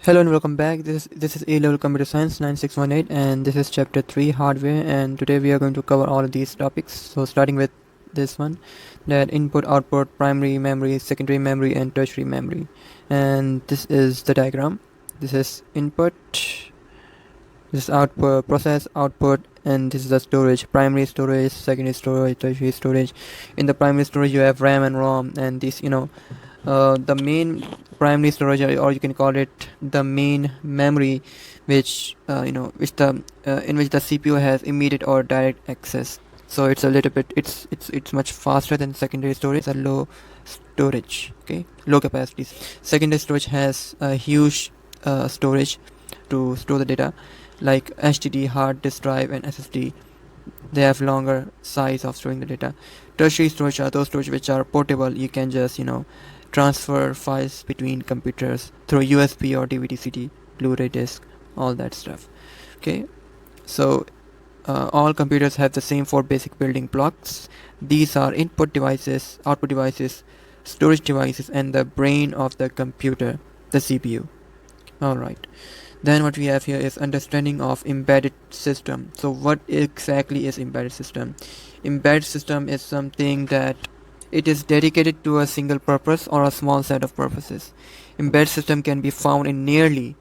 Hello and welcome back. This is A-level computer science 9618 and this is chapter 3 hardware, and today we are going to cover all of these topics. So starting with this one, that input output, primary memory, secondary memory and tertiary memory. And this is the diagram. This is input, this is output, process output, and this is the storage, primary storage, secondary storage, tertiary storage. In the primary storage you have RAM and ROM, and this the main primary storage, or you can call it the main memory, which which the in which the CPU has immediate or direct access. So it's a little bit, it's much faster than secondary storage. It's a low storage, okay, low capacities. Secondary storage has a huge storage to store the data, like HDD, hard disk drive and SSD. They have longer size of storing the data. Tertiary storage are those storage which are portable. You can just transfer files between computers through USB or DVD, CD, Blu-ray disc, all that stuff. Okay, so all computers have the same four basic building blocks. These are input devices, output devices, storage devices, and the brain of the computer, the CPU. All right. Then what we have here is understanding of embedded system. So what exactly is embedded system? Embedded system is something that it is dedicated to a single purpose or a small set of purposes. Embedded system can be found in nearly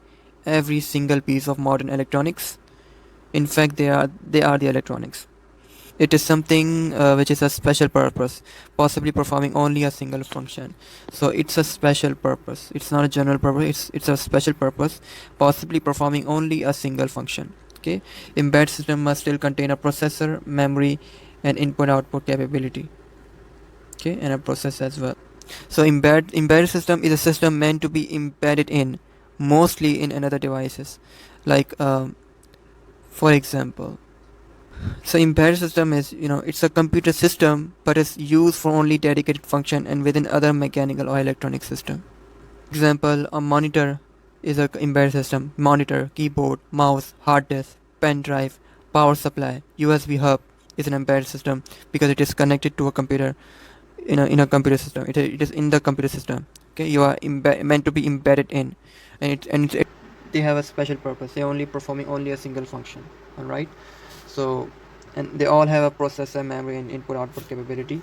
every single piece of modern electronics. In fact, they are the electronics. It is something which is a special purpose, possibly performing only a single function. So it's a special purpose. It's not a general purpose. It's a special purpose, possibly performing only a single function. Okay, embedded system must still contain a processor, memory, and input-output capability. Okay, and a process as well. So embedded system is a system meant to be embedded in, mostly in another devices, like for example. So embedded system is, it's a computer system, but it's used for only dedicated function and within other mechanical or electronic system. Example, a monitor is a embedded system. Monitor, keyboard, mouse, hard disk, pen drive, power supply, USB hub is an embedded system because it is connected to a computer in a computer system. It is in the computer system. Okay, you are meant to be embedded in, and they have a special purpose. They are only performing only a single function. All right. So, and they all have a processor, memory, and input-output capability.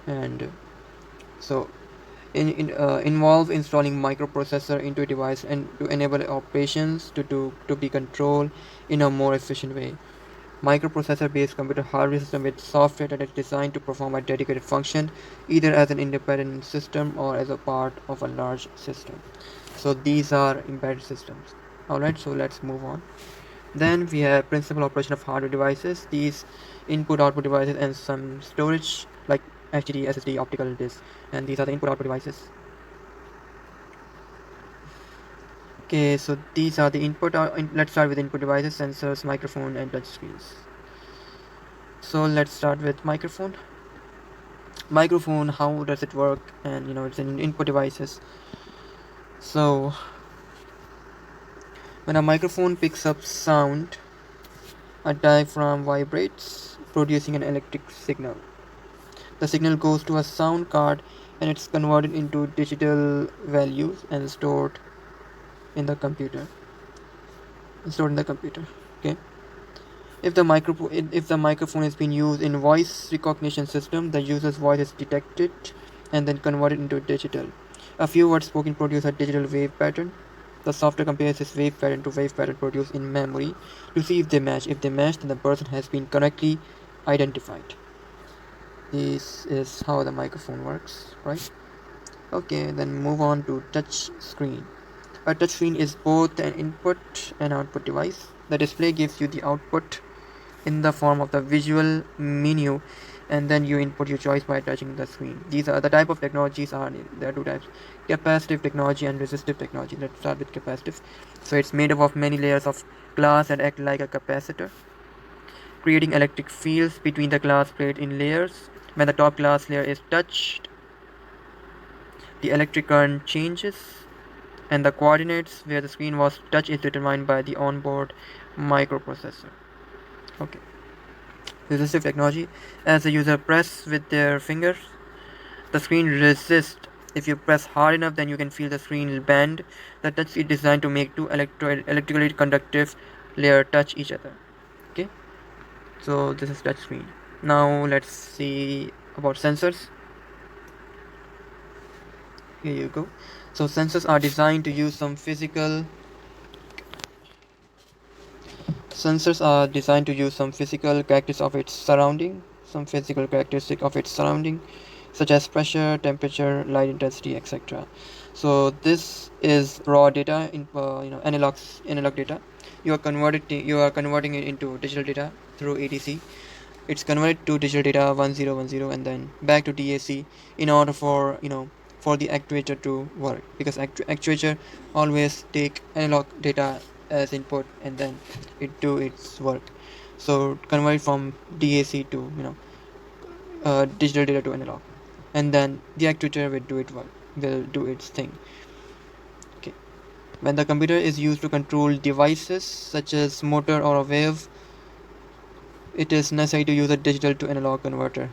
And so, involve installing microprocessor into a device and to enable operations to be controlled in a more efficient way. Microprocessor-based computer hardware system with software that is designed to perform a dedicated function, either as an independent system or as a part of a large system. So these are embedded systems. Alright, so let's move on. Then we have principal operation of hardware devices. These input-output devices and some storage like HDD, SSD, optical disk, and these are the input-output devices. Okay, so these are the input. Let's start with input devices: sensors, microphone, and touch screens. So let's start with microphone. Microphone, how does it work? And it's in input devices. So when a microphone picks up sound, a diaphragm vibrates, producing an electric signal. The signal goes to a sound card and it's converted into digital values and stored in the computer. Okay. If the microphone is being used in voice recognition system, the user's voice is detected and then converted into digital. A few words spoken produce a digital wave pattern. The software compares this wave pattern to wave pattern produced in memory to see if they match. If they match, then the person has been correctly identified. This is how the microphone works, right? Okay, then move on to touch screen. A touch screen is both an input and output device. The display gives you the output in the form of the visual menu, and then you input your choice by touching the screen. These are the type of technologies. There are two types: capacitive technology and resistive technology. Let's start with capacitive. So it's made up of many layers of glass that act like a capacitor, creating electric fields between the glass plate in layers. When the top glass layer is touched, the electric current changes, and the coordinates where the screen was touched is determined by the onboard microprocessor. Okay. Resistive technology. As the user press with their fingers, the screen resists If you press hard enough, then you can feel the screen will bend. The touch is designed to make two electrically conductive layer touch each other. Okay, so this is touch screen. Now let's see about sensors. Here you go. So sensors are designed to use some physical characteristics of its surrounding, such as pressure, temperature, light intensity, etc. So this is raw data in analog data. You are converting it into digital data through ADC. It's converted to digital data 1010 and then back to DAC in order for for the actuator to work, because actuator always take analog data as input and then it do its work. So convert from DAC to digital data to analog, and then the actuator will do its thing. Okay. When the computer is used to control devices such as motor or a wave, it is necessary to use a digital to analog converter.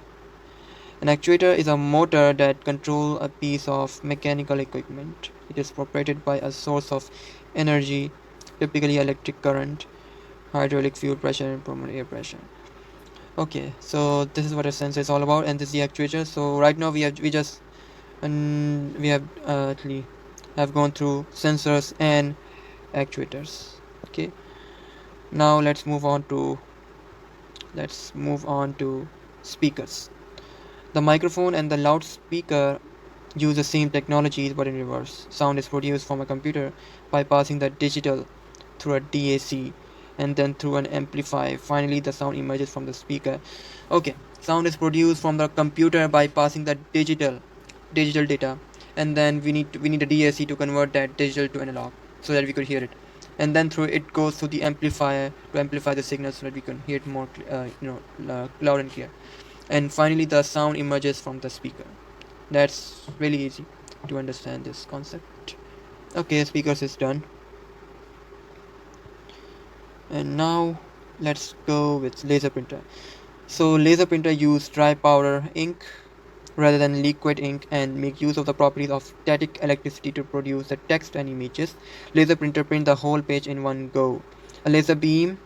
An actuator is a motor that controls a piece of mechanical equipment. It is operated by a source of energy, typically electric current, hydraulic fuel pressure, and pulmonary air pressure. Okay, so this is what a sensor is all about, and this is the actuator. So right now we actually have gone through sensors and actuators. Okay, now let's move on to speakers. The microphone and the loudspeaker use the same technologies but in reverse. Sound is produced from a computer by passing the digital through a DAC and then through an amplifier. Finally, the sound emerges from the speaker. Okay, sound is produced from the computer by passing the digital data, and then we need a DAC to convert that digital to analog so that we could hear it. And then through it goes through the amplifier to amplify the signal so that we can hear it more loud and clear. And finally, the sound emerges from the speaker. That's really easy to understand this concept. Okay, speakers is done. And now let's go with laser printer. So laser printer use dry powder ink rather than liquid ink and make use of the properties of static electricity to produce the text and images. Laser printer print the whole page in one go. A laser beam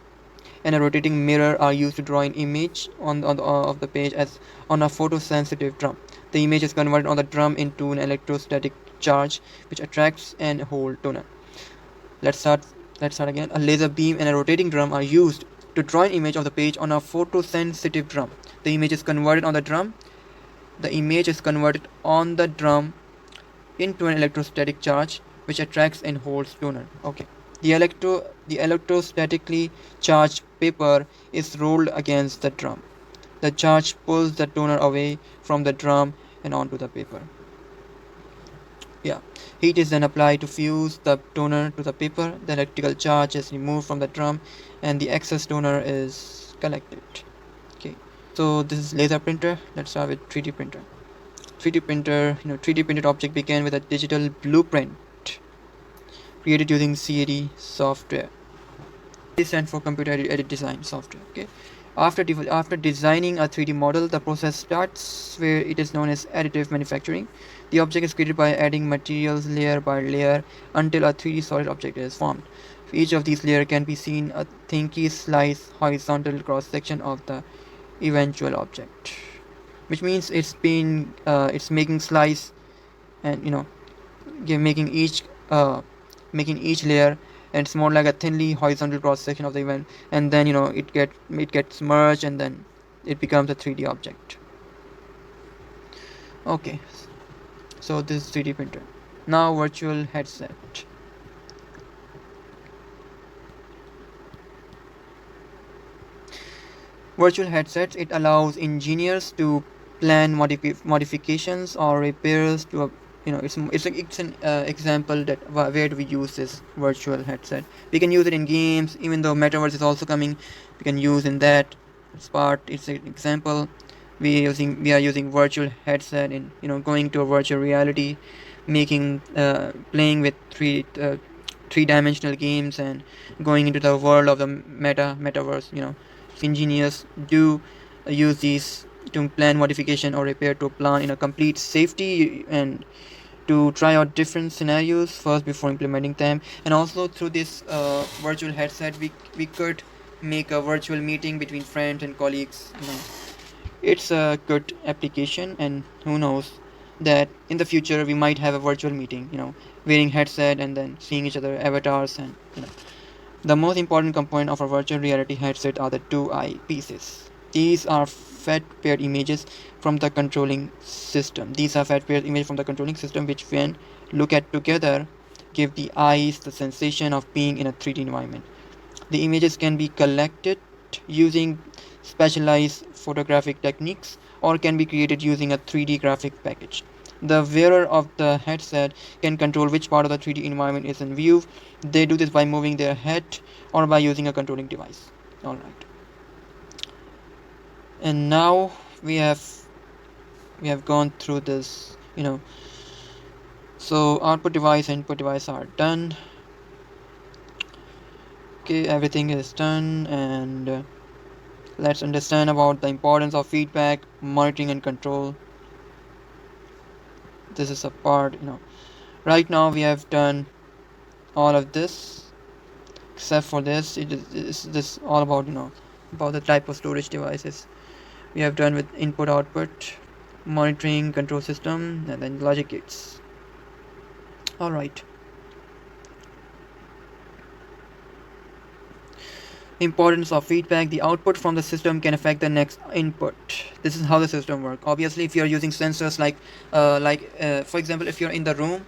and a rotating mirror are used to draw an image of the page as on a photosensitive drum. The image is converted on the drum into an electrostatic charge which attracts and holds toner. Let's start again. A laser beam and a rotating drum are used to draw an image of the page on a photosensitive drum. The image is converted on the drum. The image is converted on the drum into an electrostatic charge which attracts and holds toner. Okay. The electrostatically charged paper is rolled against the drum. The charge pulls the toner away from the drum and onto the paper. Yeah. Heat is then applied to fuse the toner to the paper. The electrical charge is removed from the drum and the excess toner is collected. Okay. So this is laser printer. Let's start with 3D printer. 3D printer, 3D printed object began with a digital blueprint created using CAD software. This stands for computer aided design software. Okay. After designing a 3D model, the process starts where it is known as additive manufacturing. The object is created by adding materials layer by layer until a 3D solid object is formed. For each of these layers can be seen a thinly sliced horizontal cross section of the eventual object, which means it's making slice and making each layer, and it's more like a thinly horizontal cross section of the event, and then it gets merged and then it becomes a 3D object. Okay, so this is 3D printer. Now virtual headset. Virtual headsets, it allows engineers to plan modifications or repairs to a it's an example that where do we use this virtual headset. We can use it in games, even though metaverse is also coming. We can use in that part. It's an example. We are using virtual headset in going to a virtual reality, making playing with three-dimensional games and going into the world of the metaverse. Engineers do use these to plan modification or repair to a plant in a complete safety and to try out different scenarios first before implementing them. And also through this virtual headset, we could make a virtual meeting between friends and colleagues. It's a good application, and who knows that in the future we might have a virtual meeting, wearing headset and then seeing each other avatars. And the most important component of a virtual reality headset are the two eyepieces. These are fat paired images from the controlling system. These are fat paired images from the controlling system, which when look at together give the eyes the sensation of being in a 3D environment. The images can be collected using specialized photographic techniques or can be created using a 3D graphic package. The wearer of the headset can control which part of the 3D environment is in view. They do this by moving their head or by using a controlling device. Alright. And now we have gone through this, so output device, input device are done. Okay, everything is done, and let's understand about the importance of feedback, monitoring and control. This is a part, right now we have done all of this except for this. It is this all about, about the type of storage devices. We have done with input output, monitoring, control system, and then logic gates. Alright. Importance of feedback. The output from the system can affect the next input. This is how the system works. Obviously, if you are using sensors like for example, if you're in the room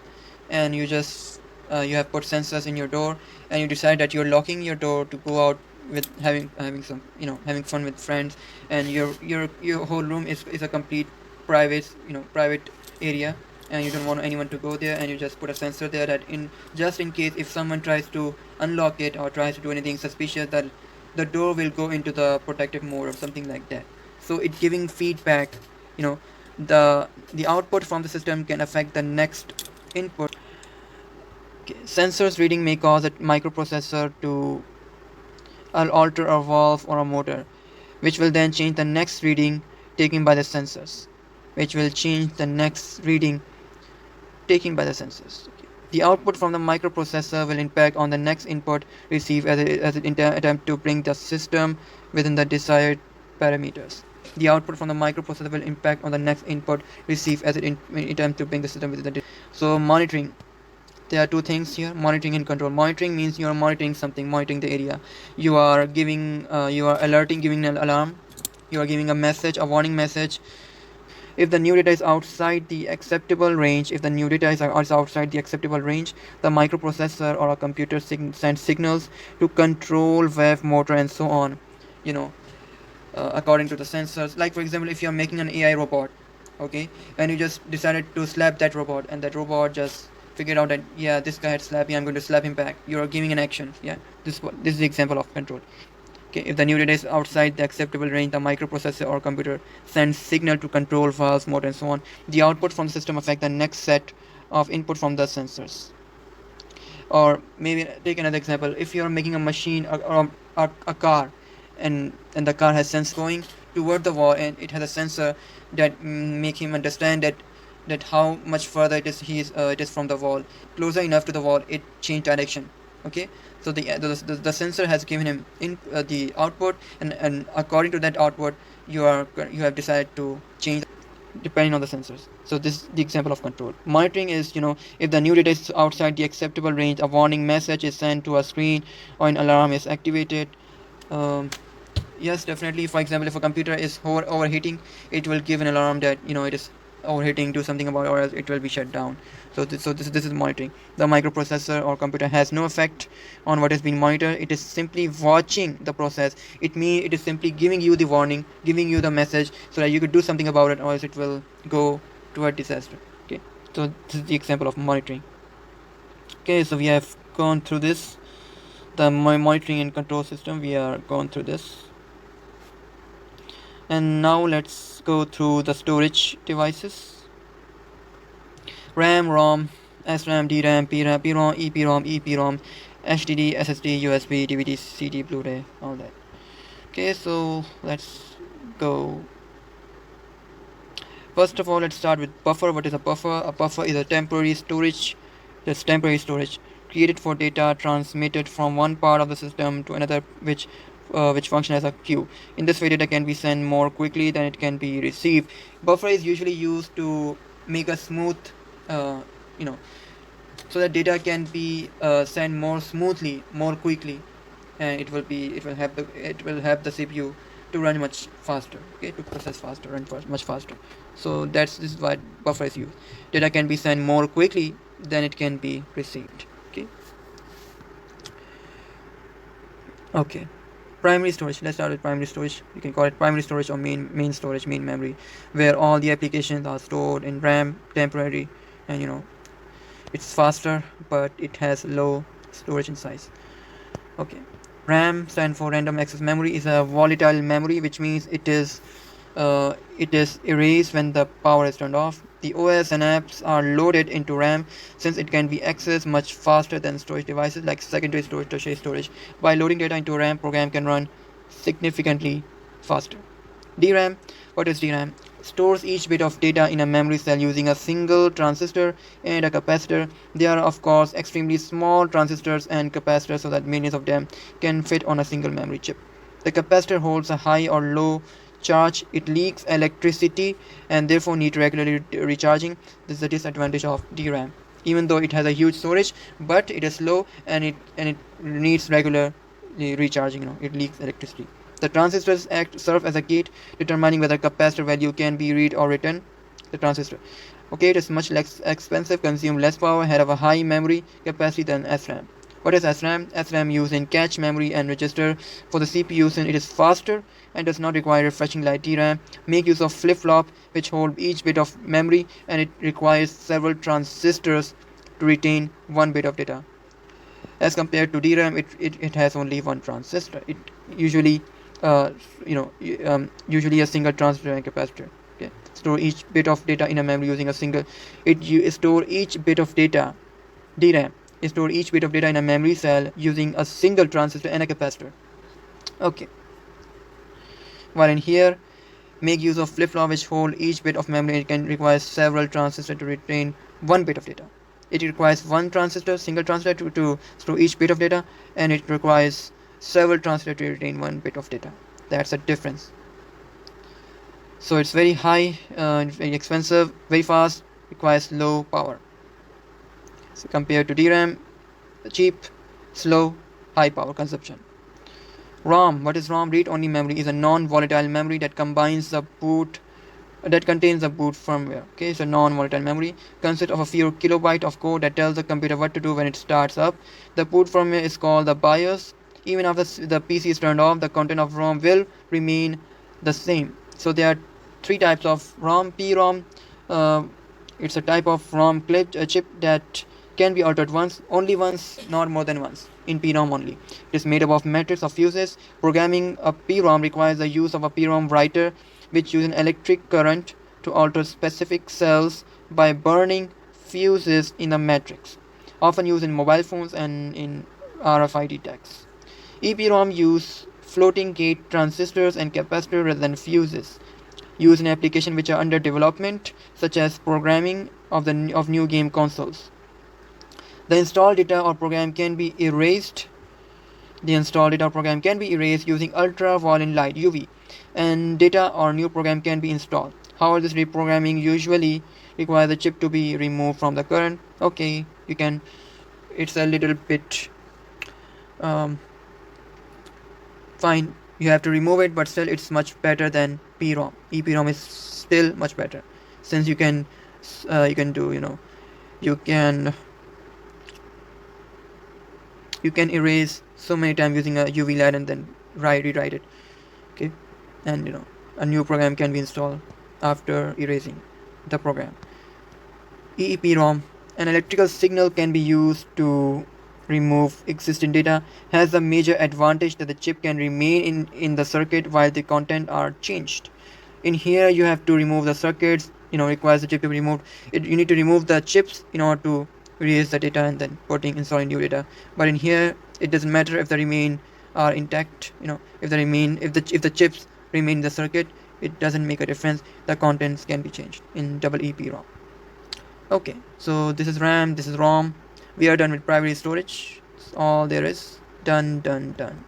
and you just you have put sensors in your door and you decide that you're locking your door to go out with having some having fun with friends, and your whole room is a complete private area, and you don't want anyone to go there, and you just put a sensor there that in case if someone tries to unlock it or tries to do anything suspicious, that the door will go into the protective mode or something like that. So it giving feedback. The output from the system can affect the next input. Okay. Sensors reading may cause a microprocessor to alter a valve or a motor, which will then change the next reading taken by the sensors, which will change the next reading taken by the sensors. Okay. The output from the microprocessor will impact on the next input received as it attempt to bring the system within the desired parameters. The output from the microprocessor will impact on the next input received as it attempt to bring the system within the. So monitoring. There are two things here: monitoring and control. Monitoring means you are monitoring something, monitoring the area. You are alerting, giving an alarm. You are giving a message, a warning message. If the new data is outside the acceptable range, the microprocessor or a computer sends signals to control valve, motor, and so on. According to the sensors. Like for example, if you are making an AI robot, okay, and you just decided to slap that robot, and that robot just figured out that, yeah, this guy had slapped me, I'm going to slap him back. You are giving an action. Yeah, this is the example of control. Okay, if the new data is outside the acceptable range, the microprocessor or computer sends signal to control valves, motor, and so on. The output from the system affect the next set of input from the sensors. Or maybe take another example. If you are making a machine or a car, and the car has sense going toward the wall, and it has a sensor that make him understand that how much further it is from the wall. Closer enough to the wall, it changed direction. Okay, so the sensor has given him the output, and according to that output, you have decided to change depending on the sensors. So this is the example of control. Monitoring is, if the new data is outside the acceptable range, a warning message is sent to a screen or an alarm is activated. Yes, definitely. For example, if a computer is overheating, it will give an alarm that it is overheating, do something about it, or else it will be shut down. So this is monitoring. The microprocessor or computer has no effect on what is being monitored. It is simply watching the process. It is simply giving you the warning, giving you the message, so that you could do something about it, or else it will go to a disaster. Okay, so this is the example of monitoring. Okay, so we have gone through this. The monitoring and control system, we are gone through this. And now let's go through the storage devices. RAM, ROM, SRAM, DRAM, PRAM, PROM, EPROM, HDD, SSD, USB, DVD, CD, BluRay, all that. Okay, so let's go. First of all, let's start with buffer. What is a buffer? A buffer is a temporary storage. That's temporary storage created for data transmitted from one part of the system to another, which function as a queue. In this way, data can be sent more quickly than it can be received. Buffer is usually used to make a smooth, uh, you know, so that data can be sent more smoothly, more quickly, and it will help the CPU to run much faster, okay, to process faster and much faster. So this is why buffer is used. Data can be sent more quickly than it can be received. Okay. Primary storage. Let's start with primary storage. You can call it primary storage or main storage, main memory, where all the applications are stored in RAM temporary, and it's faster, but it has low storage in size. Okay. RAM stand for random access memory, is a volatile memory, which means it is erased when the power is turned off. The OS and apps are loaded into RAM since it can be accessed much faster than storage devices like secondary storage, tertiary storage. By loading data into RAM, program can run significantly faster. DRAM. What is DRAM? Stores each bit of data in a memory cell using a single transistor and a capacitor. They are of course extremely small transistors and capacitors, so that millions of them can fit on a single memory chip. The capacitor holds a high or low charge. It leaks electricity and therefore need regularly recharging. This is the disadvantage of DRAM. Even though it has a huge storage, but it is slow and it needs regular recharging. It leaks electricity. The transistors serve as a gate, determining whether capacitor value can be read or written. The transistor. Okay, it is much less expensive, consume less power, have a high memory capacity than SRAM. What is SRAM? SRAM used in cache memory and register for the CPU since it is faster and does not require refreshing like DRAM. Make use of flip-flop, which hold each bit of memory, and it requires several transistors to retain one bit of data. As compared to DRAM, it has only one transistor. It usually usually a single transistor and capacitor. Okay, store each bit of data in a memory using a single. Store each bit of data. DRAM store each bit of data in a memory cell using a single transistor and a capacitor. Okay. While in here, make use of flip-flop, which hold each bit of memory. It can require several transistors to retain one bit of data. It requires one transistor, single transistor to store each bit of data, and it requires several transistors to retain one bit of data. That's a difference. So it's very high, very expensive, very fast, requires low power. So compared to DRAM, cheap, slow, high power consumption. ROM. What is ROM? Read-only memory is a non-volatile memory that contains the boot firmware. Okay, so non-volatile memory consists of a few kilobytes of code that tells the computer what to do when it starts up. The boot firmware is called the BIOS. Even after the PC is turned off, the content of ROM will remain the same. So there are three types of ROM. PROM, it's a type of ROM chip that can be altered only once, not more than once. In PROM only. It is made up of matrix of fuses. Programming a PROM requires the use of a PROM writer, which uses an electric current to alter specific cells by burning fuses in the matrix, often used in mobile phones and in RFID tags. EPROM use floating gate transistors and capacitors rather than fuses, used in applications which are under development, such as programming of new game consoles. The installed data or program can be erased. Using ultraviolet light (UV), and data or new program can be installed. However, this reprogramming usually requires the chip to be removed from the current. Okay, you can. It's a little bit fine. You have to remove it, but still, it's much better than PROM. EPROM is still much better, since you can erase so many times using a UV light and then rewrite it. Okay, and a new program can be installed after erasing the program. EEPROM, an electrical signal can be used to remove existing data, has the major advantage that the chip can remain in the circuit while the content are changed. In here, you have to remove the circuits. Requires the chip to be removed. You need to remove the chips in order to erase the data and then installing new data. But in here, it doesn't matter if the remain are intact. If the chips remain in the circuit, it doesn't make a difference. The contents can be changed in double EEPROM. Okay, so this is RAM, this is ROM. We are done with primary storage. That's all there is. Done, done, done.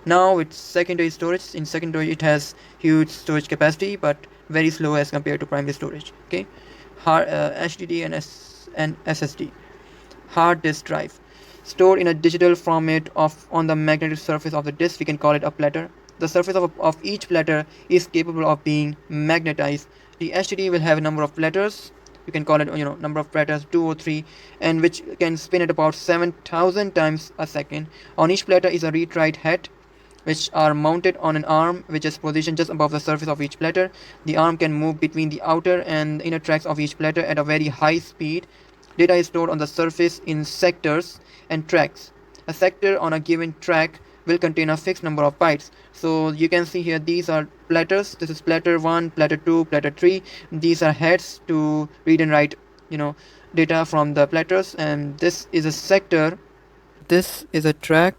Now it's secondary storage. In secondary, it has huge storage capacity, but very slow as compared to primary storage. Okay, HDD and SSD. Hard disk drive, stored in a digital format on the magnetic surface of the disk. We can call it a platter. The surface of each platter is capable of being magnetized. The HDD will have a number of platters. You can call it, number of platters, 2 or 3, and which can spin at about 7,000 times a second. On each platter is a read-write head, which are mounted on an arm which is positioned just above the surface of each platter. The arm can move between the outer and inner tracks of each platter at a very high speed. Data is stored on the surface in sectors and tracks. A sector on a given track will contain a fixed number of bytes. So you can see here, these are platters. This is platter 1, platter 2, platter 3. These are heads to read and write, data from the platters. And this is a sector. This is a track.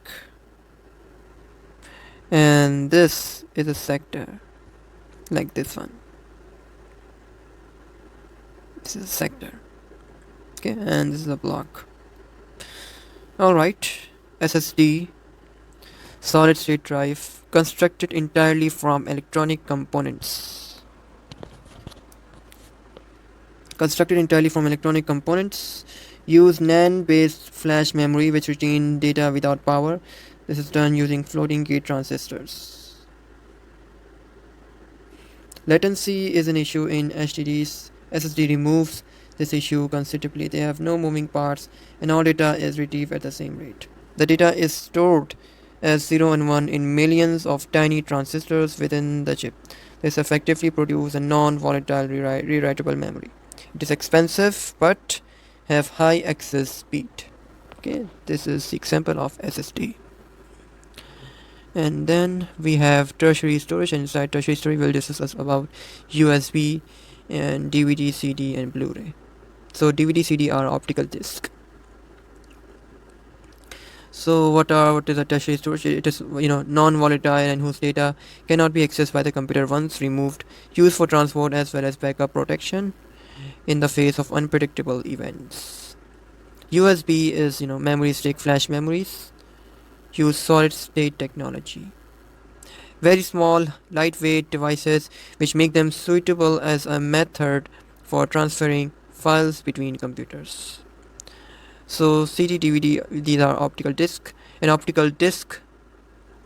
And this is a sector, like this one. This is a sector. Okay, and this is a block. Alright, SSD, solid state drive, constructed entirely from electronic components. Use NAND based flash memory which retain data without power. This is done using floating gate transistors. Latency is an issue in HDDs. SSD removes this issue considerably. They have no moving parts and all data is retrieved at the same rate. The data is stored as 0 and 1 in millions of tiny transistors within the chip. This effectively produces a non-volatile rewritable memory. It is expensive but have high access speed. Okay, this is the example of SSD. And then we have tertiary storage, and inside tertiary storage we'll discuss about USB and DVD, CD and Blu-ray. So DVD, CD are optical disc. So what is a tertiary storage? It is non-volatile and whose data cannot be accessed by the computer once removed, used for transport as well as backup protection in the face of unpredictable events. USB is memory stick flash memories. Use solid state technology. Very small, lightweight devices which make them suitable as a method for transferring files between computers. So CDDVD, these are optical disc. An optical disc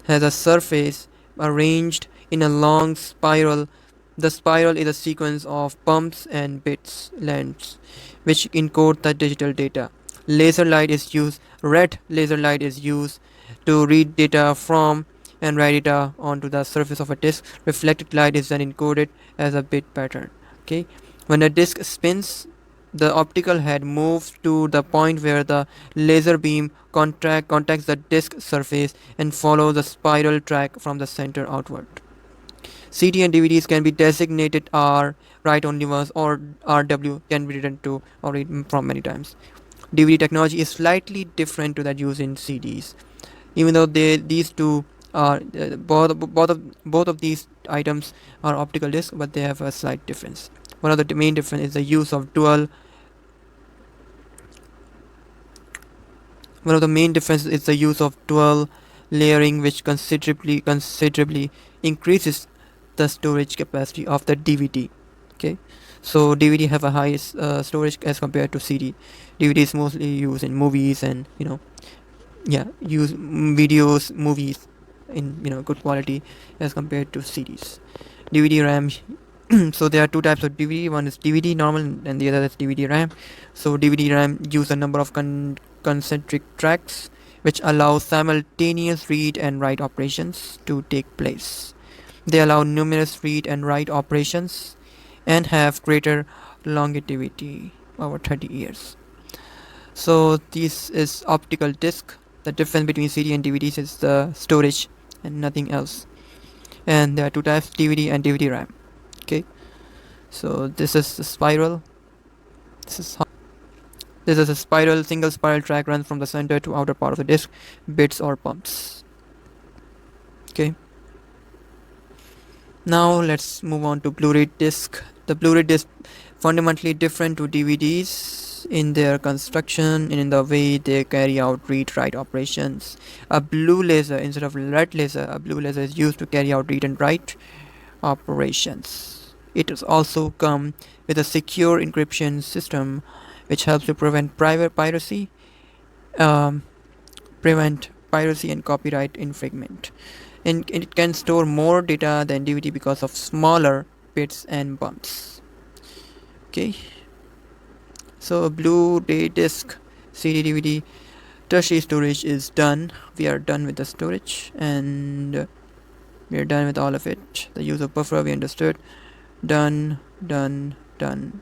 has a surface arranged in a long spiral. The spiral is a sequence of bumps and bits lengths which encode the digital data. Red laser light is used to read data from and write data onto the surface of a disk. Reflected light is then encoded as a bit pattern. Okay, when a disk spins, the optical head moves to the point where the laser beam contacts the disk surface and follows the spiral track from the center outward. CD and DVDs can be designated R, write only once, or RW, can be written to or read from many times. DVD technology is slightly different to that used in CDs. Even though these two are both of these items are optical disc, but they have a slight difference. One of the main difference is the use of dual. One of the main differences is the use of dual layering, which considerably increases the storage capacity of the DVD. Okay, so DVD have a high storage as compared to CD. DVD is mostly used in movies and use videos, movies in good quality as compared to CDs. DVD RAM. So there are two types of DVD. One is DVD normal and the other is DVD RAM. So DVD RAM use a number of concentric tracks which allow simultaneous read and write operations to take place. They allow numerous read and write operations and have greater longevity over 30 years. So this is optical disc. The difference between CD and DVDs is the storage and nothing else. And there are two types, DVD and DVD RAM. Okay, so this is the spiral. This is a single spiral track runs from the center to outer part of the disc, bits or bumps. Okay. Now let's move on to Blu-ray disc. The Blu-ray disc fundamentally different to DVDs in their construction and in the way they carry out read-write operations. A blue laser instead of red laser, a blue laser is used to carry out read and write operations. It is also come with a secure encryption system which helps to um, prevent piracy and copyright infringement. And it can store more data than DVD because of smaller bits and bumps. Okay, so Blu-ray disc, CD-DVD, tertiary storage is done. We are done with the storage and we are done with all of it. The use of buffer we understood. Done, done, done.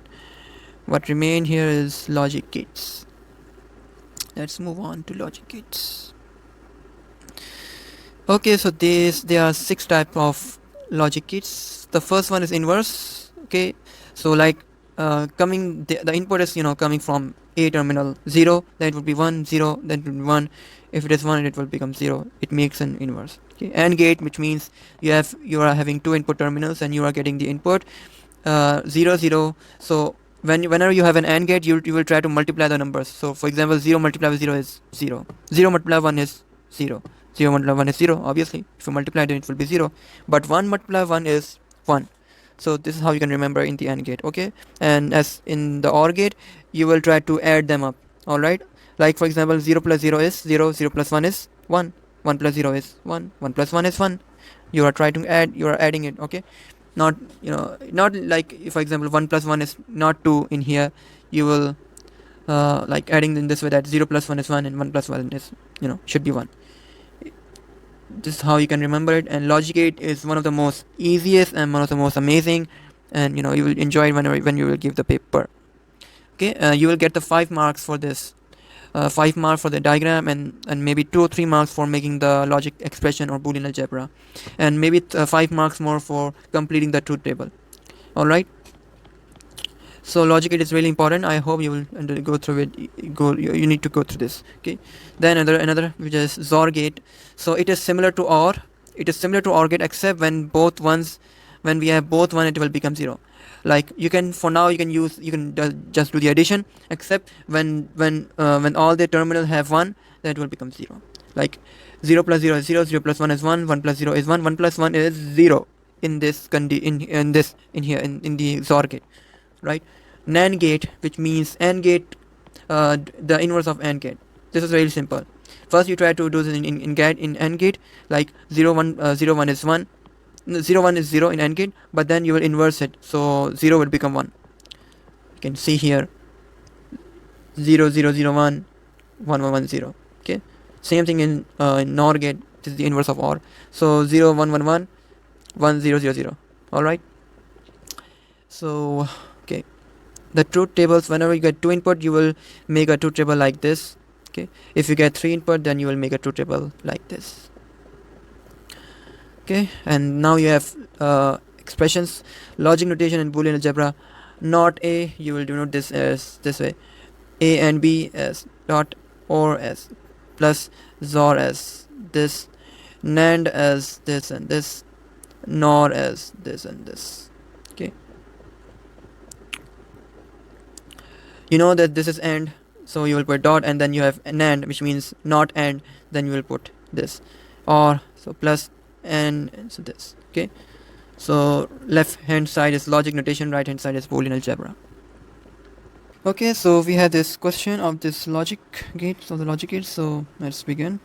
What remain here is logic gates. Let's move on to logic gates. Okay, so there are 6 types of logic gates. The first one is inverse. Okay, so like coming the input is coming from a terminal 0, then it would be 1 0, then it would be 1. If it is 1, it will become 0. It makes an inverse. Okay, AND gate, which means you are having 2 input terminals and you are getting the input 0 0. So whenever you have an AND gate, you will try to multiply the numbers. So for example, 0 multiplied by 0 is 0. 0 multiplied by 1 is 0. 0 multiplied by 1 is 0. Obviously, if you multiply, then it will be 0. But 1 multiplied by 1 is 1. So this is how you can remember in the AND gate. Okay, and as in the OR gate, you will try to add them up. All right, like for example, 0 plus 0 is 0. 0 plus 1 is 1. 1 plus 0 is 1. 1 plus 1 is 1. You are trying to add. You are adding it. Okay, not not like if for example 1 plus 1 is not 2 in here, you will like adding in this way, that 0 plus 1 is 1 and 1 plus 1 is should be 1. This is how you can remember it. And logic gate is one of the most easiest and one of the most amazing, and you will enjoy it when you will give the paper. Okay, you will get the 5 marks for this, 5 marks for the diagram, and maybe 2 or 3 marks for making the logic expression or Boolean algebra, and maybe 5 marks more for completing the truth table. All right, so logic gate is really important. I hope you will go through it. You need to go through this. Okay, then another which is XOR gate. So it is similar to OR. It is similar to OR gate, except when we have both 1, it will become 0. Like you can just do the addition, except when all the terminals have 1, then it will become 0. Like 0 plus 0 is 0. 0 plus 1 is 1. 1 plus 0 is 1. 1 plus 1 is 0 in this in the XOR gate. Right, NAND gate, which means AND gate, the inverse of AND gate. This is very simple. First you try to do this in AND gate, like 0 1 0 1 is 1, 0 1 is 0 in AND gate, but then you will inverse it, so 0 will become 1. You can see here 0 0 0 1 1 1 1 0. Okay, same thing in NOR gate. This is the inverse of OR. So 0 1 1 1 1 0 0 0. All right, so okay, the truth tables, whenever you get 2 input, you will make a truth table like this. Okay, if you get 3 input, then you will make a truth table like this. Okay, and now you have expressions, logic notation and Boolean algebra. Not A, you will denote this as this way: A and B as dot, OR as plus, XOR as this, NAND as this and this, NOR as this and this. Okay, you know that this is AND, so you will put dot, and then you have NAND, which means not AND, then you will put this, or so plus and so this. Okay, so left hand side is logic notation, right hand side is Boolean algebra. Okay, so we have this question of this logic gate, so let's begin.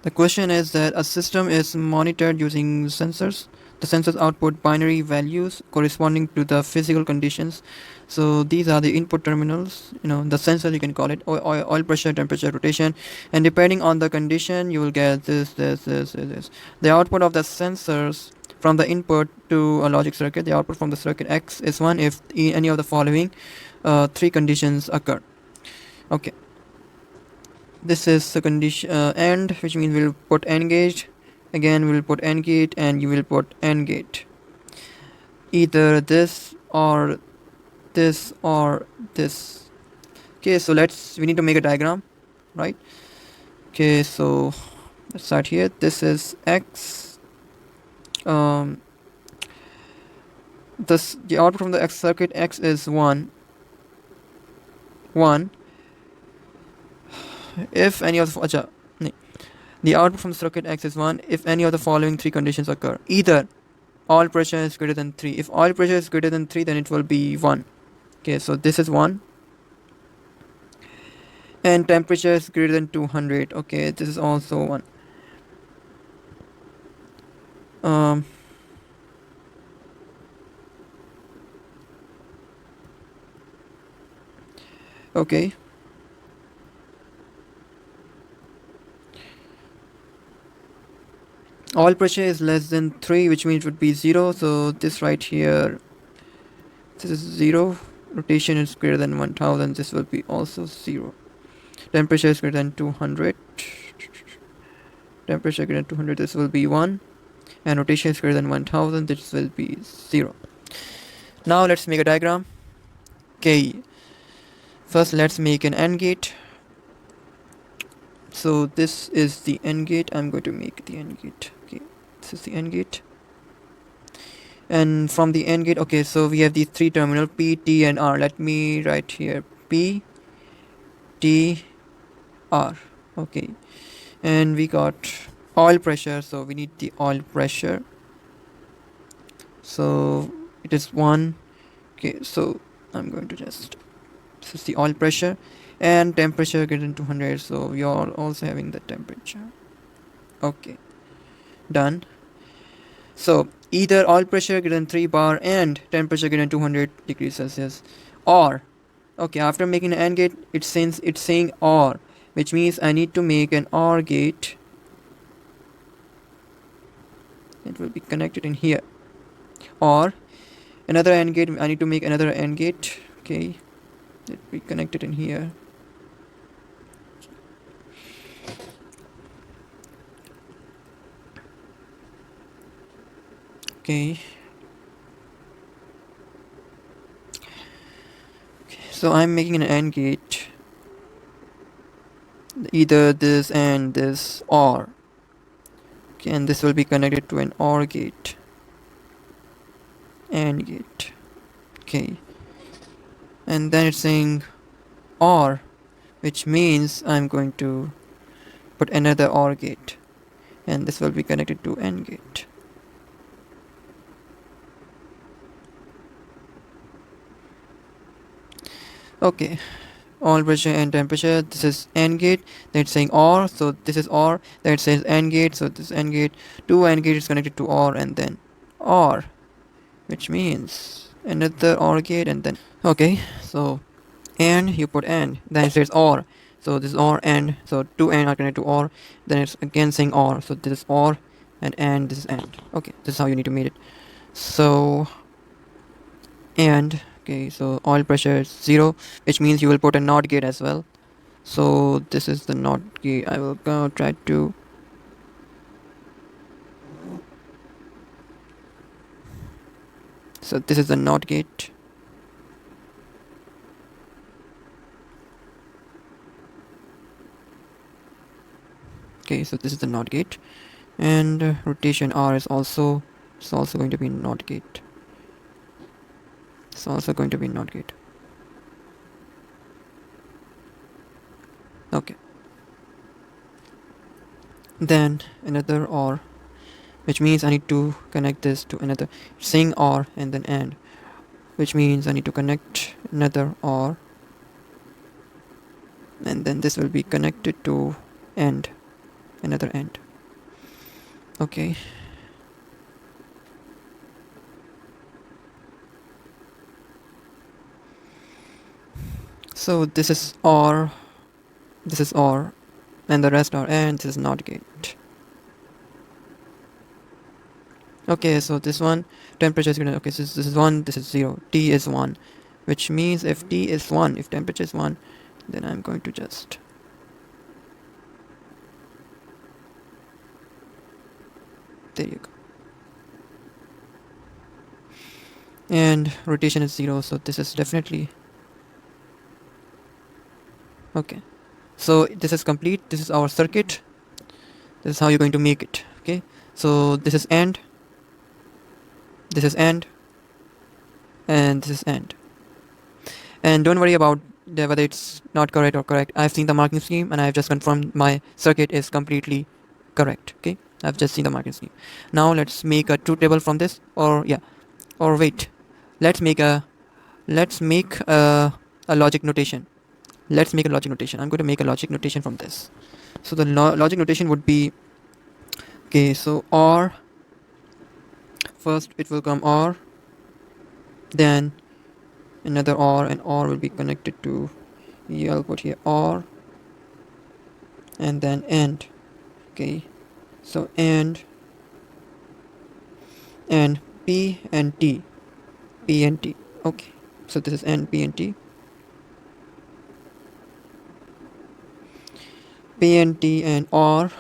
The question is that a system is monitored using sensors. The sensors output binary values corresponding to the physical conditions. So these are the input terminals, the sensor, you can call it oil pressure, temperature, rotation, and depending on the condition you will get this. The output of the sensors from the input to a logic circuit, the output from the circuit X is 1 if any of the following 3 conditions occur. Okay, this is the condition AND, which means we'll put AND gate. Again we'll put AND gate, and you will put AND gate, either this or this or this. Okay, so we need to make a diagram, right? Okay, so let's start here. This is X, Thus the output from the X circuit X is 1 if any of the output from the circuit X is 1 if any of the following three conditions occur. Either oil pressure is greater than 3. If oil pressure is greater than 3, then it will be 1. Okay, so this is 1. And temperature is greater than 200. Okay, this is also 1. Okay. Oil pressure is less than 3, which means it would be 0. So this right here, this is 0. Rotation is greater than 1000. This will be also 0. Temperature is greater than 200. Temperature greater than 200. This will be 1. And rotation is greater than 1000. This will be 0. Now let's make a diagram. Okay. First, let's make an AND gate. So this is the AND gate. I'm going to make the AND gate. Okay, this is the AND gate. And from the AND gate, okay, so we have these three terminals P, T, and R. Let me write here P, T, R. Okay, and we got oil pressure. So we need the oil pressure. So it is 1. Okay, so I'm going to just. This is the oil pressure. And temperature greater than 200, so we are also having the temperature. Okay, done. So either oil pressure greater than 3 bar and temperature greater than 200 degrees Celsius, or okay, after making an AND gate, it's saying OR, which means I need to make an OR gate. It will be connected in here. Or another AND gate, I need to make another AND gate. Okay, it will be connected in here. Okay. So I'm making an AND gate. Either this and this OR. Okay, and this will be connected to an OR gate. AND gate. Okay. And then it's saying OR, which means I'm going to put another OR gate. And this will be connected to AND gate. Okay, oil pressure and temperature. This is AND gate. That's saying OR. So this is OR. That says AND gate. So this AND gate. Two AND gate is connected to OR and then OR, which means another OR gate and then okay. So AND, you put AND. Then it says OR. So this is OR AND. So two AND are connected to OR. Then it's again saying OR. So this is OR and AND. This is AND. Okay, this is how you need to make it. So AND. Okay, so oil pressure is 0, which means you will put a NOT gate as well. So this is the NOT gate. I will go try to. So this is the NOT gate. Okay, so this is the NOT gate, and rotation R is also going to be NOT gate. It's also going to be NOT gate. Okay. Then another OR, which means I need to connect this to another. Saying OR and then AND, which means I need to connect another OR, and then this will be connected to AND, another AND. Okay. So this is OR, this is OR, and the rest are AND. This is NOT gate. Okay, so this one temperature is gonna. Okay, so this is 1, this is 0. T is 1, which means if T is 1, if temperature is 1, then I'm going to just. There you go. And rotation is 0, so this is definitely. Okay, so this is complete. This is our circuit. This is how you're going to make it. Okay, so this is AND, this is AND, and this is AND. And don't worry about whether it's not correct or correct. I've seen the marking scheme and I've just confirmed my circuit is completely correct. Okay, I've just seen the marking scheme. Now let's make a truth table from this, or yeah, or wait, let's make a let's make a logic notation. Let's make a logic notation. I'm going to make a logic notation from this. So the logic notation would be, okay, so OR, first it will come OR, then another OR, and OR will be connected to, I'll put here OR, and then AND. Okay, so AND and P and T, P and T. Okay, so this is AND P and T, P and T, and OR,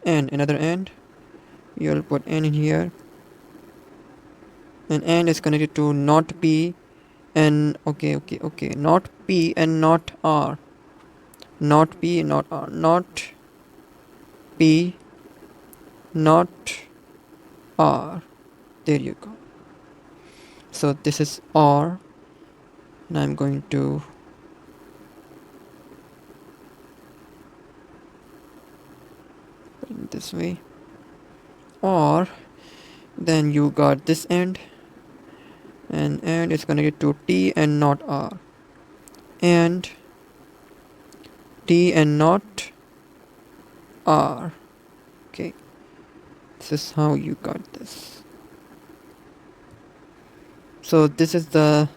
and another AND. You'll put N in here, and AND is connected to not P and okay, not P and not R, not P, not R, not P, not R. There you go. So this is R, and I'm going to put it this way, or then you got this end, and it's connected to T and not R, and T and not R. Okay, this is how you got this. So this is the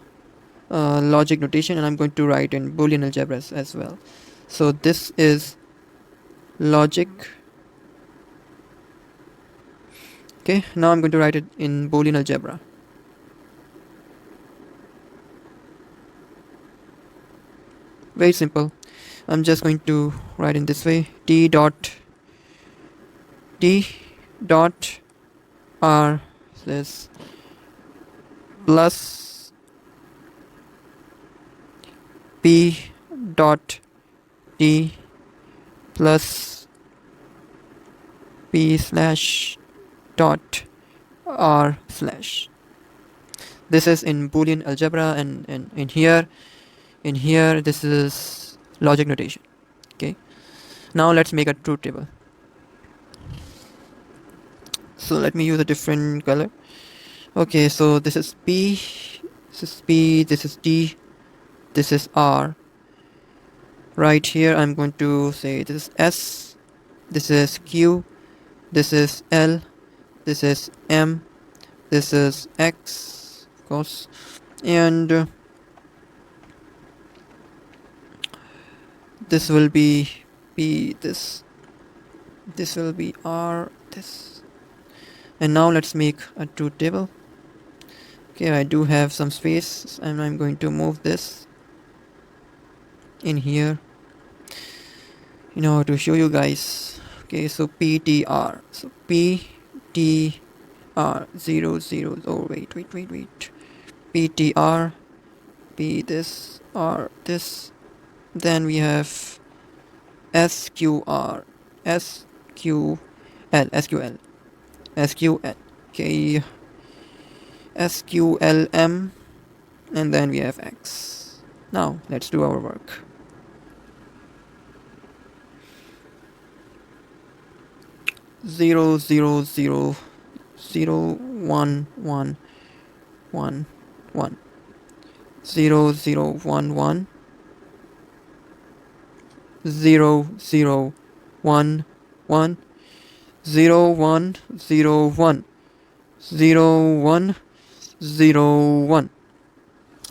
logic notation, and I'm going to write in Boolean algebras as well. So this is logic. Okay, now I'm going to write it in Boolean algebra. Very simple. I'm just going to write in this way: T dot R says plus P dot T plus P slash dot R slash. This is in Boolean algebra, and in here this is logic notation. Okay, now let's make a truth table. So let me use a different color. Okay, so this is P, this is P, this is T, this is R. Right here I'm going to say this is S, this is Q, this is L, this is M, this is X, of course, and this will be P, this will be R, this. And now let's make a truth table. Okay, I do have some space, and I'm going to move this in here, you know, to show you guys. Okay, so PTR, so PTR 0 0. Oh wait, PTR, P this, R this. Then we have SQR, SQL, SQL, okay, SQLM, and then we have X. Now let's do our work. Zero zero zero zero one one one one 0 0 1 1 0 0 1 1 0 1 0 1 0 1 0 1.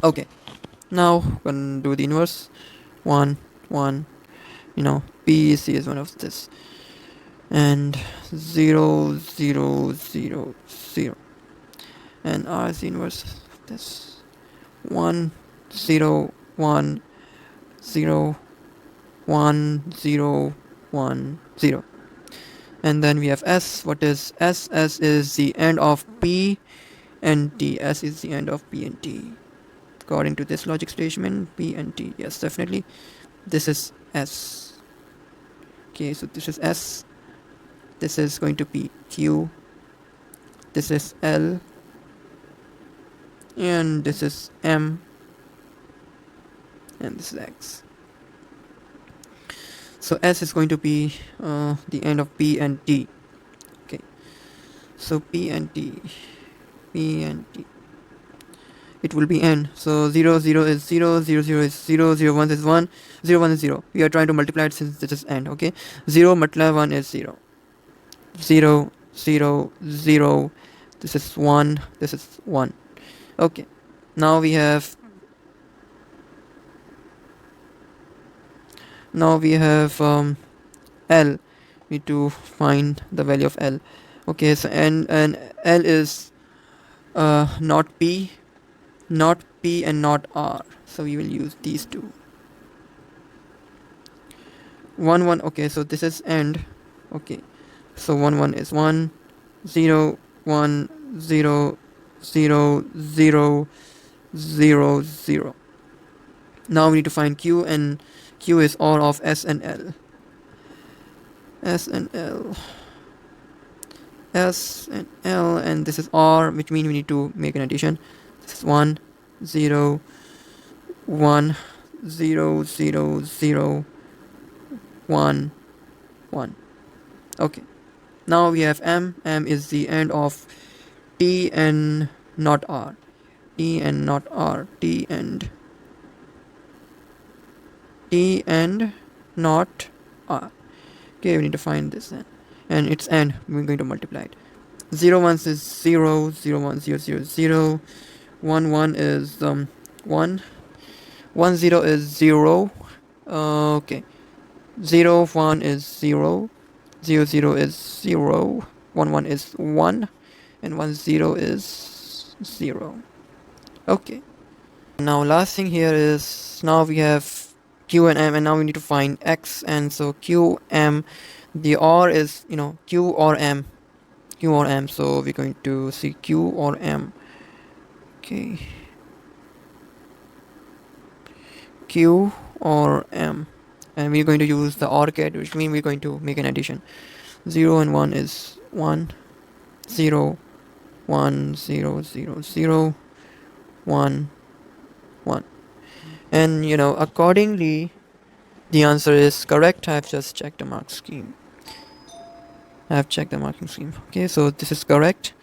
Okay, now we're gonna do the inverse. 1 1, you know, PEC is one of this, and 0 0 0 0, and R is the inverse of this. 1 0 1 0 1 0 1 0. And then we have S. What is S? S is the end of P and T. S is the end of P and T. According to this logic statement, P and T. Yes, definitely. This is S. Okay, so this is S. This is going to be Q. This is L. and this is M, and this is X. So S is going to be the end of P and T. Okay, so P and T, it will be N. So 0 0 is 0, 0 0 is 0, 0 1 is 1, 0 1 is 0. We are trying to multiply it since this is N. Okay, 0 multiply 1 is 0, 0 0 0. This is 1, this is 1. Okay, now we have L. Need to find the value of L. Okay, so and L is not P and not R, so we will use these two. 1 1. Okay, so this is end. Okay, so 1 1 is 1, 0 1 0 0 0 0 0. Now we need to find Q, and Q is all of S and L. S and L, and this is R, which means we need to make an addition. This is 1 0 1 0 0 0 1 1. Okay, now we have M. M is the end of T and not R. T and not R. T and not R. Okay, we need to find this then, and it's N. We're going to multiply it. 0 1 is 0, 0 1 0 0 0, 1 1 is 1, 1 0 is 0. Okay, 0 1 is 0, 0 0 is 0, 1 1 is 1, and 1 0 is 0. Okay, now last thing here is, now we have Q and M, and now we need to find X. And so Q M, the R is Q or M, so we're going to see Q or M. Okay, Q or M, and we're going to use the OR cat, which means we're going to make an addition. 0 and 1 is 1, 0 1 0 0 0 1 1, and accordingly the answer is correct. I've just checked the marking scheme. Okay, so this is correct.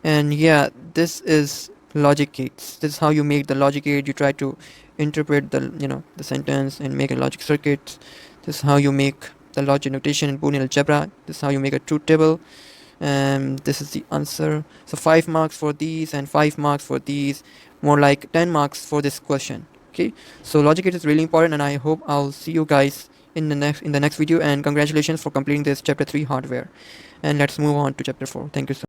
And yeah, this is logic gates. This is how you make the logic gate. You try to interpret the the sentence and make a logic circuit. This is how you make the logic notation in Boolean algebra. This is how you make a truth table. And this is the answer. So 5 marks for these and 5 marks for these, more like 10 marks for this question. Okay, so logic gate is really important, and I hope I'll see you guys in the next video. And congratulations for completing this chapter 3 hardware, and let's move on to chapter 4. Thank you so much.